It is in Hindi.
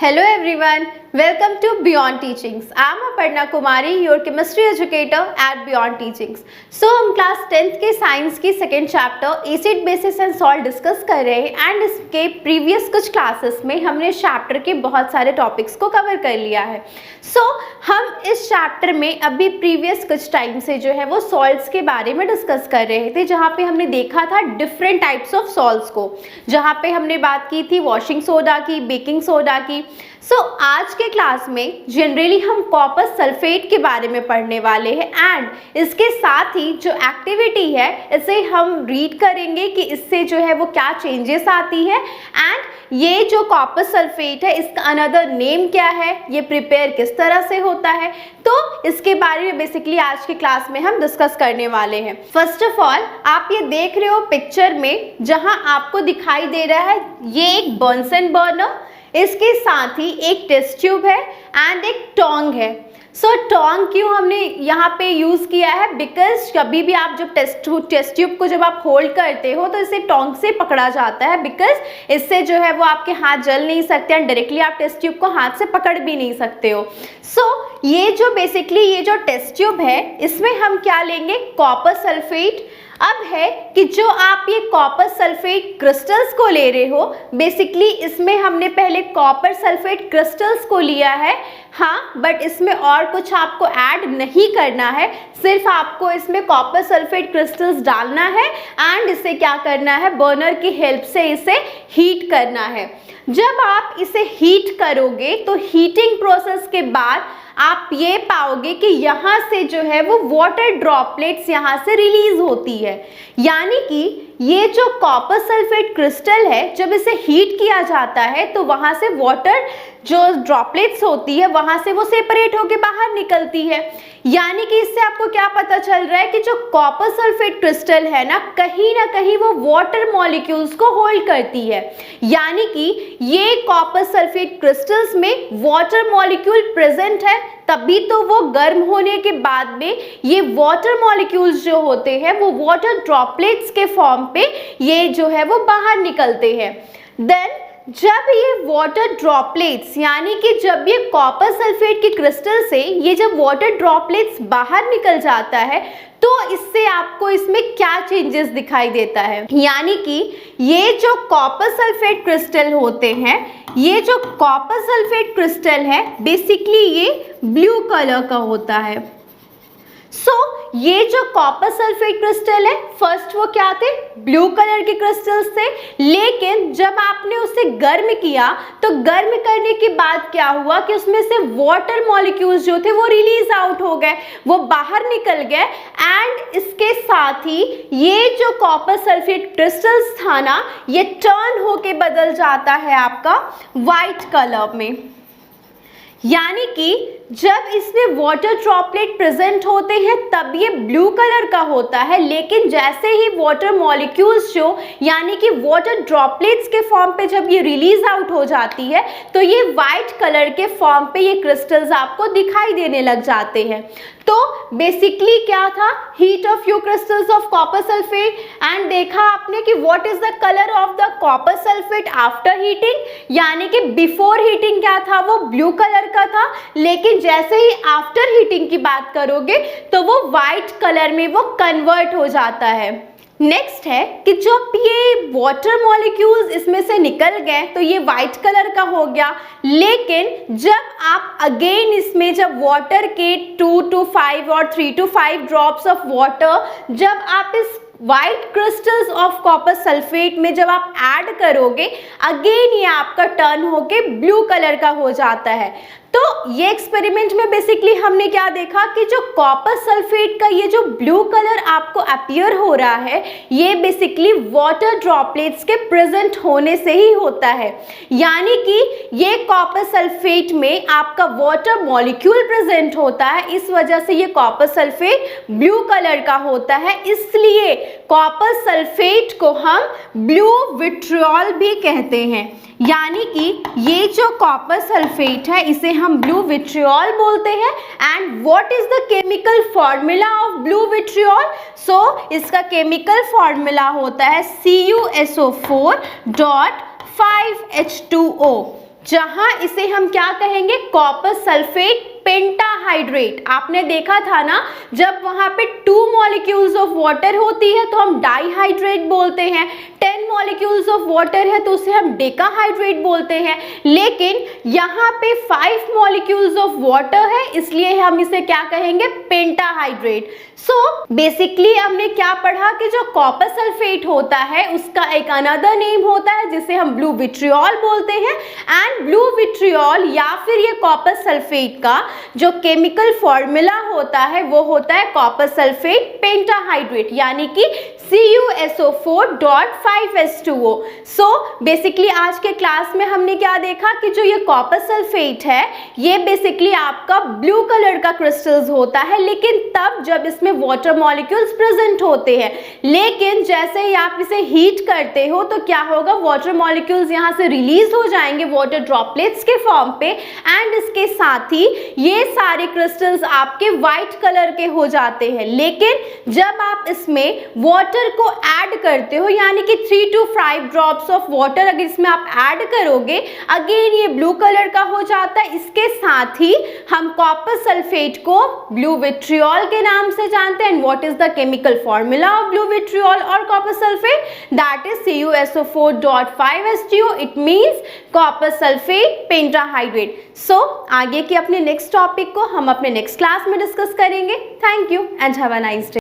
Hello everyone, welcome to Beyond Teachings. I am Aparna Kumari, your chemistry educator at Beyond Teachings. So हम क्लास 10th के साइंस की second chapter acid basis and salt discuss कर रहे हैं एंड इसके प्रीवियस कुछ क्लासेस में हमने चैप्टर के बहुत सारे टॉपिक्स को कवर कर लिया है. सो हम इस चैप्टर में अभी प्रीवियस कुछ टाइम से जो है वो सॉल्ट्स के बारे में डिस्कस कर रहे थे, जहाँ पे हमने देखा था डिफरेंट टाइप्स ऑफ सॉल्ट्स को, जहाँ पे हमने बात की थी वॉशिंग सोडा की, बेकिंग सोडा की. सो आज के क्लास में जनरली हम कॉपर सल्फेट के बारे में पढ़ने वाले हैं एंड इसके साथ ही जो एक्टिविटी है इसे हम रीड करेंगे कि इससे जो है वो क्या चेंजेस आती है एंड ये जो कॉपर सल्फेट है इसका अनदर नेम क्या है, ये प्रिपेयर किस तरह से होता है, तो इसके बारे में बेसिकली आज की क्लास में हम डिस्कस करने वाले हैं. फर्स्ट ऑफ ऑल आप ये देख रहे हो पिक्चर में, जहां आपको दिखाई दे रहा है ये एक बर्नसन बर्नर, इसके साथ ही एक टेस्ट ट्यूब है एंड एक टोंग है. सो टोंग क्यों हमने यहाँ पे यूज़ किया है, बिकॉज कभी भी आप जब टेस्ट ट्यूब को जब आप होल्ड करते हो तो इसे टोंग से पकड़ा जाता है, बिकॉज इससे जो है वो आपके हाथ जल नहीं सकते हैं, डायरेक्टली आप टेस्ट ट्यूब को हाथ से पकड़ भी नहीं सकते हो. सो ये जो बेसिकली ये जो टेस्ट ट्यूब है इसमें हम क्या लेंगे, कॉपर सल्फेट. अब है कि जो आप ये कॉपर सल्फेट क्रिस्टल्स को ले रहे हो, बेसिकली इसमें हमने पहले कॉपर सल्फेट क्रिस्टल्स को लिया है, हाँ, बट इसमें और कुछ आपको ऐड नहीं करना है, सिर्फ आपको इसमें कॉपर सल्फेट क्रिस्टल्स डालना है एंड इसे क्या करना है, बर्नर की हेल्प से इसे हीट करना है. जब आप इसे हीट करोगे तो हीटिंग प्रोसेस के बाद आप ये पाओगे कि यहाँ से जो है वो वाटर ड्रॉपलेट्स यहाँ से रिलीज होती है, यानी कि ये जो कॉपर सल्फेट क्रिस्टल है जब इसे हीट किया जाता है तो वहाँ से वाटर जो ड्रॉपलेट्स होती है वहाँ से वो सेपरेट होके बाहर निकलती है. यानी कि इससे आपको क्या पता चल रहा है कि जो कॉपर सल्फेट क्रिस्टल है ना कहीं वो वाटर मॉलिक्यूल्स को होल्ड करती है, यानी कि ये कॉपर सल्फेट क्रिस्टल्स में वाटर मॉलिक्यूल प्रेजेंट है, तभी तो वो गर्म होने के बाद में ये वाटर मॉलिक्यूल्स जो होते हैं वो वाटर ड्रॉपलेट्स के फॉर्म पे ये जो है वो बाहर निकलते हैं. देन जब ये वाटर ड्रॉपलेट्स यानी कि जब ये कॉपर सल्फेट के क्रिस्टल से ये जब वाटर ड्रॉपलेट्स बाहर निकल जाता है तो इससे आपको इसमें क्या चेंजेस दिखाई देता है, यानी कि ये जो कॉपर सल्फेट क्रिस्टल होते हैं, ये जो कॉपर सल्फेट क्रिस्टल है बेसिकली ये ब्लू कलर का होता है. सो ये जो कॉपर सल्फेट क्रिस्टल है फर्स्ट वो क्या थे, ब्लू कलर के क्रिस्टल्स थे, लेकिन जब आपने उसे गर्म किया तो गर्म करने के बाद क्या हुआ कि उसमें से वाटर मॉलिक्यूल्स जो थे वो रिलीज आउट हो गए, वो बाहर निकल गए एंड इसके साथ ही ये जो कॉपर सल्फेट क्रिस्टल्स था ना ये टर्न होके बदल जाता है आपका वाइट कलर में. यानी कि जब इसमें वाटर ड्रॉपलेट प्रेजेंट होते हैं तब ये ब्लू कलर का होता है, लेकिन जैसे ही वाटर मॉलिक्यूल्स जो यानी कि वाटर ड्रॉपलेट्स के फॉर्म पे जब ये रिलीज आउट हो जाती है तो ये वाइट कलर के फॉर्म पे ये क्रिस्टल्स आपको दिखाई देने लग जाते हैं. तो बेसिकली क्या था, heat of few crystals of copper sulphate and देखा आपने कि what is the colour of the copper sulphate after heating, यानी कि बिफोर हीटिंग क्या था, वो ब्लू कलर का था, लेकिन जैसे ही आफ्टर हीटिंग की बात करोगे तो वो वाइट कलर में वो कन्वर्ट हो जाता है. नेक्स्ट है कि जब ये वाटर मॉलिक्यूल्स इसमें से निकल गए तो ये वाइट कलर का हो गया, लेकिन जब आप अगेन इसमें जब वाटर के 2 to 5 और 3 to 5 ड्रॉप्स ऑफ वाटर जब आप इस white crystals of copper sulphate में जब आप ऐड करोगे अगेन ये आपका टर्न होके ब्लू कलर का हो जाता है. तो ये एक्सपेरिमेंट में बेसिकली हमने क्या देखा कि जो कॉपर सल्फेट का ये जो ब्लू कलर आपको अपीयर हो रहा है ये बेसिकली वाटर ड्रॉपलेट्स के प्रेजेंट होने से ही होता है, यानी कि ये कॉपर सल्फेट में आपका वाटर मॉलिक्यूल प्रेजेंट होता है, इस वजह से ये कॉपर सल्फेट ब्लू कलर का होता है. इसलिए कॉपर सल्फेट को हम ब्लू विट्रियोल भी कहते हैं, यानी कि ये जो कॉपर सल्फेट है इसे हम ब्लू विट्रियोल बोलते हैं. And what is the chemical formula of blue vitriol, so इसका केमिकल फॉर्मूला होता है CuSO4.5H2O. जहां इसे हम क्या कहेंगे, कॉपर सल्फेट पेंटाहाइड्रेट। आपने देखा था ना, जब वहां पे 2 मॉलिक्यूल्स ऑफ वाटर होती है तो हम डाइहाइड्रेट बोलते हैं, 10 मॉलिक्यूल्स ऑफ वाटर है तो उसे हम डेकाहाइड्रेट बोलते हैं, लेकिन यहाँ पे 5 मॉलिक्यूल्स ऑफ वाटर है इसलिए हम इसे क्या कहेंगे, पेंटाहाइड्रेट। सो बेसिकली हमने क्या पढ़ा कि जो कॉपर सल्फेट होता है उसका एक अनदर नेम होता है जिसे हम ब्लू विट्रियोल बोलते हैं, एंड ब्लू विट्रियोल या फिर ये कॉपर सल्फेट का जो केमिकल फॉर्मूला होता है वो होता है कॉपर सल्फेट पेंटाहाइड्रेट, यानी कि CuSO4.5H2O। सो बेसिकली आज के क्लास में हमने क्या देखा कि जो ये कॉपर सल्फेट है ये बेसिकली आपका ब्लू कलर का क्रिस्टल्स होता है, लेकिन तब जब इसमें वाटर मॉलिक्यूल्स प्रेजेंट होते हैं, लेकिन जैसे ही आप इसे हीट करते हो तो क्या होगा, वाटर मॉलिक्यूल्स यहाँ से रिलीज हो जाएंगे वाटर ड्रॉपलेट्स के फॉर्म पे, एंड इसके साथ ही ये सारे क्रिस्टल्स आपके व्हाइट कलर के हो जाते हैं। लेकिन जब आप इसमें वाटर को ऐड करते हो, यानी कि 3 to 5 ड्रॉप्स ऑफ वाटर अगर इसमें आप ऐड करोगे, अगेन ये ब्लू कलर का हो जाता है। इसके साथ ही हम कॉपर सल्फेट को ब्लू विट्रियोल के नाम से जानते हैं। And what is the chemical formula of blue vitriol और copper sulphate, that is CuSO4.5H2O, it means copper sulphate pentahydrate. So आगे के अपने नेक्स्ट टॉपिक को हम अपने नेक्स्ट क्लास में डिस्कस करेंगे। Thank you and have a nice day.